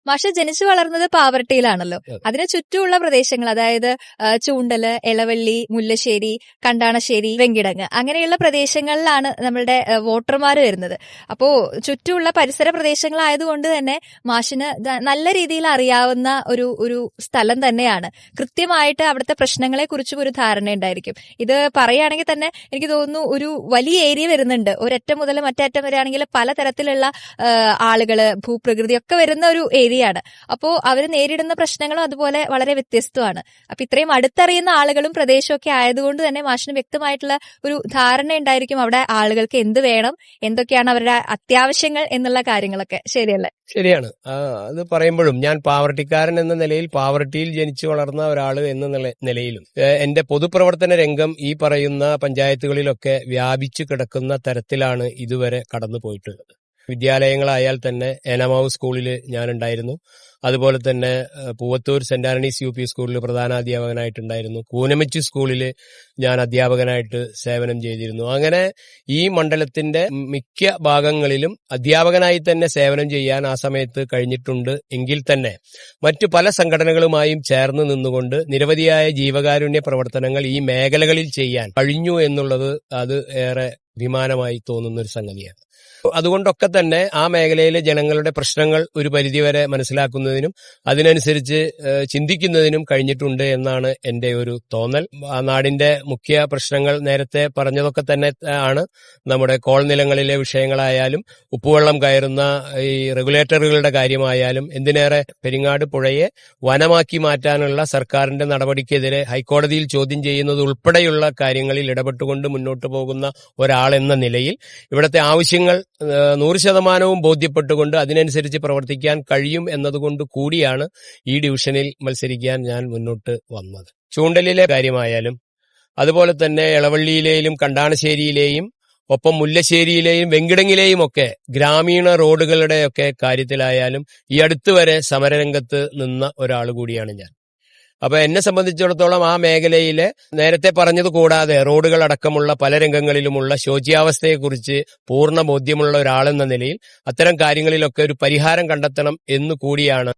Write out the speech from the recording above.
മാഷ് ജനിച്ചു വളർന്നത് പാവർട്ടിയിലാണല്ലോ. അതിന് ചുറ്റുമുള്ള പ്രദേശങ്ങൾ, അതായത് ചൂണ്ടല്, എളവള്ളി, മുല്ലശ്ശേരി, കണ്ടാണശ്ശേരി, വെങ്കിടങ്ങ്, അങ്ങനെയുള്ള പ്രദേശങ്ങളിലാണ് നമ്മളുടെ വോട്ടർമാർ വരുന്നത്. അപ്പോ ചുറ്റുമുള്ള പരിസര പ്രദേശങ്ങളായതുകൊണ്ട് തന്നെ മാഷിന് നല്ല രീതിയിൽ അറിയാവുന്ന ഒരു സ്ഥലം തന്നെയാണ്. കൃത്യമായിട്ട് അവിടുത്തെ പ്രശ്നങ്ങളെ കുറിച്ചും ഒരു ധാരണ ഉണ്ടായിരിക്കും. ഇത് പറയുകയാണെങ്കിൽ തന്നെ എനിക്ക് തോന്നുന്നു ഒരു വലിയ ഏരിയ വരുന്നുണ്ട്. ഒരറ്റം മുതൽ മറ്റേ അറ്റം വരെയാണെങ്കിൽ പലതരത്തിലുള്ള ആളുകള്, ഭൂപ്രകൃതി ഒക്കെ വരുന്ന ഒരു ഏരിയ ആണ്. അപ്പോ അവർ നേരിടുന്ന പ്രശ്നങ്ങളും അതുപോലെ വളരെ വ്യത്യസ്തമാണ്. അപ്പൊ ഇത്രയും അടുത്തറിയുന്ന ആളുകളും പ്രദേശവും ഒക്കെ ആയതുകൊണ്ട് തന്നെ മാഷിന് വ്യക്തമായിട്ടുള്ള ഒരു ധാരണ ഉണ്ടായിരിക്കും അവിടെ ആളുകൾക്ക് എന്ത് വേണം, എന്തൊക്കെയാണ് അവരുടെ അത്യാവശ്യങ്ങൾ എന്നുള്ള കാര്യങ്ങളൊക്കെ. ശരിയല്ലേ? ശരിയാണ്. അത് പറയുമ്പോഴും ഞാൻ പാവർട്ടിക്കാരൻ എന്ന നിലയിൽ, പാവർട്ടിയിൽ ജനിച്ചു വളർന്ന ഒരാൾ എന്ന നിലയിലും എന്റെ പൊതുപ്രവർത്തന രംഗം ഈ പറയുന്ന പഞ്ചായത്തുകളിലൊക്കെ വ്യാപിച്ചു കിടക്കുന്ന തരത്തിലാണ് ഇതുവരെ കടന്നു പോയിട്ടുള്ളത്. വിദ്യാലയങ്ങളായാൽ തന്നെ ഏനാമാവ് സ്കൂളിൽ ഞാനുണ്ടായിരുന്നു. അതുപോലെ തന്നെ Poovathur Saint Antony's U P സ്കൂളിൽ പ്രധാനാധ്യാപകനായിട്ടുണ്ടായിരുന്നു. കൂനമിച്ചു സ്കൂളിൽ ഞാൻ അധ്യാപകനായിട്ട് സേവനം ചെയ്തിരുന്നു. അങ്ങനെ ഈ മണ്ഡലത്തിന്റെ മിക്ക ഭാഗങ്ങളിലും അധ്യാപകനായി തന്നെ സേവനം ചെയ്യാൻ ആ സമയത്ത് കഴിഞ്ഞിട്ടുണ്ട്. എങ്കിൽ തന്നെ മറ്റു പല സംഘടനകളുമായും ചേർന്ന് നിന്നുകൊണ്ട് നിരവധിയായ ജീവകാരുണ്യ പ്രവർത്തനങ്ങൾ ഈ മേഖലകളിൽ ചെയ്യാൻ കഴിഞ്ഞു എന്നുള്ളത് അത് ഏറെ അഭിമാനമായി തോന്നുന്ന ഒരു സംഗതിയാണ്. അതുകൊണ്ടൊക്കെ തന്നെ ആ മേഖലയിലെ ജനങ്ങളുടെ പ്രശ്നങ്ങൾ ഒരു പരിധിവരെ മനസ്സിലാക്കുന്നതിനും അതിനനുസരിച്ച് ചിന്തിക്കുന്നതിനും കഴിഞ്ഞിട്ടുണ്ട് എന്നാണ് എന്റെ ഒരു തോന്നൽ. ആ നാടിന്റെ മുഖ്യ പ്രശ്നങ്ങൾ നേരത്തെ പറഞ്ഞതൊക്കെ തന്നെ ആണ്. നമ്മുടെ കോൾ നിലങ്ങളിലെ വിഷയങ്ങളായാലും ഉപ്പുവെള്ളം കയറുന്ന ഈ റെഗുലേറ്ററുകളുടെ കാര്യമായാലും, എന്തിനേറെ പെരിങ്ങാട് പുഴയെ വനമാക്കി മാറ്റാനുള്ള സർക്കാരിന്റെ നടപടിക്കെതിരെ ഹൈക്കോടതിയിൽ ചോദ്യം ചെയ്യുന്നത് ഉൾപ്പെടെയുള്ള കാര്യങ്ങളിൽ ഇടപെട്ടുകൊണ്ട് മുന്നോട്ട് പോകുന്ന ഒരാളെന്ന നിലയിൽ ഇവിടുത്തെ ആവശ്യങ്ങൾ 100% ബോധ്യപ്പെട്ടുകൊണ്ട് അതിനനുസരിച്ച് പ്രവർത്തിക്കാൻ കഴിയും എന്നതുകൊണ്ട് കൂടിയാണ് ഈ ഡിവിഷനിൽ മത്സരിക്കാൻ ഞാൻ മുന്നോട്ട് വന്നത്. ചൂണ്ടലിലെ കാര്യമായാലും അതുപോലെ തന്നെ എളവള്ളിയിലെയും കണ്ടാണശ്ശേരിയിലെയും ഒപ്പം മുല്ലശ്ശേരിയിലെയും വെങ്കിടങ്ങിലെയും ഒക്കെ ഗ്രാമീണ റോഡുകളുടെയൊക്കെ കാര്യത്തിലായാലും ഈ അടുത്തുവരെ സമരരംഗത്ത് നിന്ന ഒരാൾ കൂടിയാണ് ഞാൻ. അപ്പൊ എന്നെ സംബന്ധിച്ചിടത്തോളം ആ മേഖലയിലെ നേരത്തെ പറഞ്ഞത് കൂടാതെ റോഡുകൾ അടക്കമുള്ള പല രംഗങ്ങളിലുമുള്ള ശോച്യാവസ്ഥയെക്കുറിച്ച് പൂർണ്ണ ബോധ്യമുള്ള ഒരാളെന്ന നിലയിൽ അത്തരം കാര്യങ്ങളിലൊക്കെ ഒരു പരിഹാരം കണ്ടെത്തണം എന്നു കൂടിയാണ്